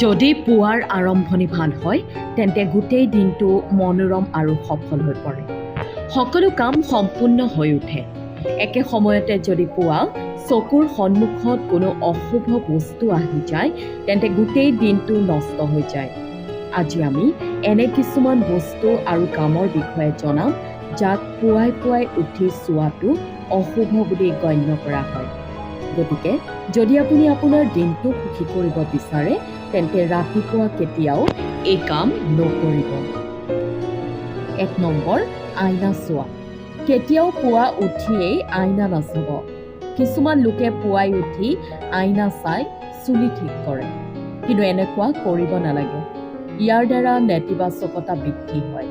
যদি পুৱাৰ আৰম্ভণি ভাল হয় তেন্তে গোটেই দিনটো মনোৰম আৰু সফল হৈ পৰে। সকলো কাম সম্পূৰ্ণ হৈ উঠে। একে সময়তে যদি পুৱা চকুৰ সন্মুখত কোনো অশুভ বস্তু আহি যায় তেন্তে গোটেই দিনটো নষ্ট হৈ যায়। আজি আমি এনে কিছুমান বস্তু আৰু কামৰ বিষয়ে জনাম যাক পুৱাই পুৱাই উঠি চোৱাটো অশুভ বুলি গণ্য কৰা হয়। গতিকে যদি আপুনি আপোনাৰ দিনটো সুখী কৰিব বিচাৰে তেন্তে ৰাতিপুৱা কেতিয়াও এই কাম নকৰিব। ১ নম্বৰ, আইনা চোৱা। কেতিয়াও পুৱা উঠিয়েই আইনা নাচাব। কিছুমান লোকে পুৱাই উঠি আইনা চাই চুলি ঠিক কৰে, কিন্তু এনেকুৱা কৰিব নালাগে। ইয়াৰ দ্বাৰা নেতিবাচকতা বৃদ্ধি হয়।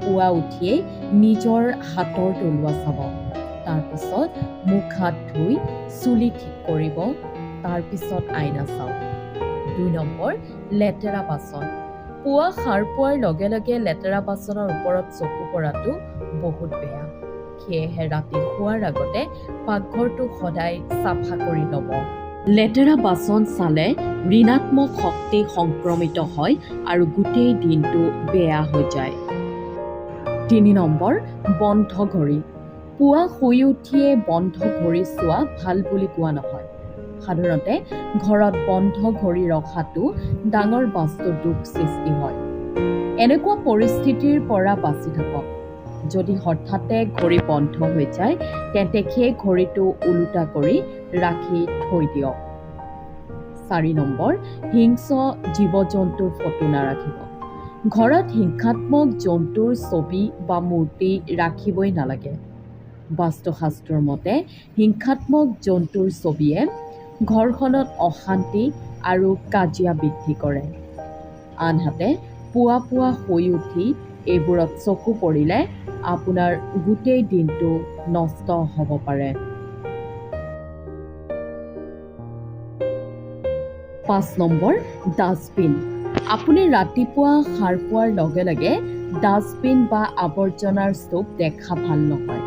পুৱা উঠিয়েই নিজৰ হাতৰ তলুৱা চাব, তাৰপিছত মুখ হাত ধুই চুলি ঠিক কৰিব, তাৰপিছত আইনা চাওক। ২ নম্বৰ, লেতেৰা বাচন। পুৱা সাৰ পোৱাৰ লগে লগে লেতেৰা বাচনৰ ওপৰত চকু পৰাটো বহুত বেয়া। সেয়েহে ৰাতি শোৱাৰ আগতে পাকঘৰটো সদায় চাফা কৰি ল'ব। লেতেৰা বাচন চালে ঋণাত্মক শক্তি সংক্ৰমিত হয় আৰু গোটেই দিনটো বেয়া হৈ যায়। ৩ নম্বৰ, বন্ধ ঘড়ী। পুৱা শুই উঠিয়ে বন্ধ ঘড়ী চোৱা ভাল বুলি কোৱা নহয়। সাধাৰণতে ঘৰত বন্ধ ঘড়ী ৰখাটো ডাঙৰ বাস্তুদোষ সৃষ্টি হয়। এনেকুৱা পৰিস্থিতিৰ পৰা বাচি থাকক। যদি হঠাতে ঘড়ী বন্ধ হৈ যায় তেন্তে সেই ঘড়ীটো ওলোটা কৰি ৰাখি থৈ দিয়ক। ৪ নম্বৰ, হিংস্ৰ জীৱ-জন্তুৰ ফটো নাৰাখিব। ঘৰত হিংসাত্মক জন্তুৰ ছবি বা মূৰ্তি ৰাখিবই নালাগে। বাস্তুশাস্ত্ৰৰ মতে হিংসাত্মক জন্তুৰ ছবিয়ে ঘৰখনত অশান্তি আৰু কাজিয়া বৃদ্ধি কৰে। আনহাতে পুৱা পুৱা শুই উঠি এইবোৰত চকু পৰিলে আপোনাৰ গোটেই দিনটো নষ্ট হ'ব পাৰে। ৫ নম্বৰ, ডাষ্টবিন। আপুনি ৰাতিপুৱা সাৰ পোৱাৰ লগে লগে ডাষ্টবিন বা আৱৰ্জনাৰ স্তূপ দেখা ভাল নহয়।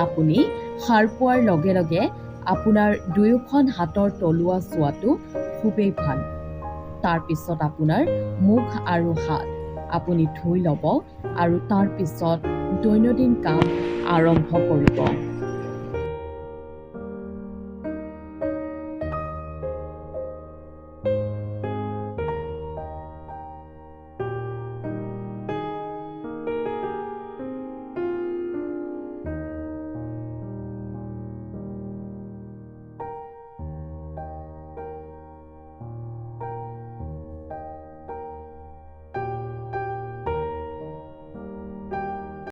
আপুনি সাৰ পোৱাৰ লগে লগে আপোনাৰ দুয়োখন হাতৰ তলুৱা চোৱাটো খুবেই ভাল। তাৰপিছত আপোনাৰ মুখ আৰু হাত আপুনি ধুই ল'ব আৰু তাৰপিছত দৈনন্দিন কাম আৰম্ভ কৰিব।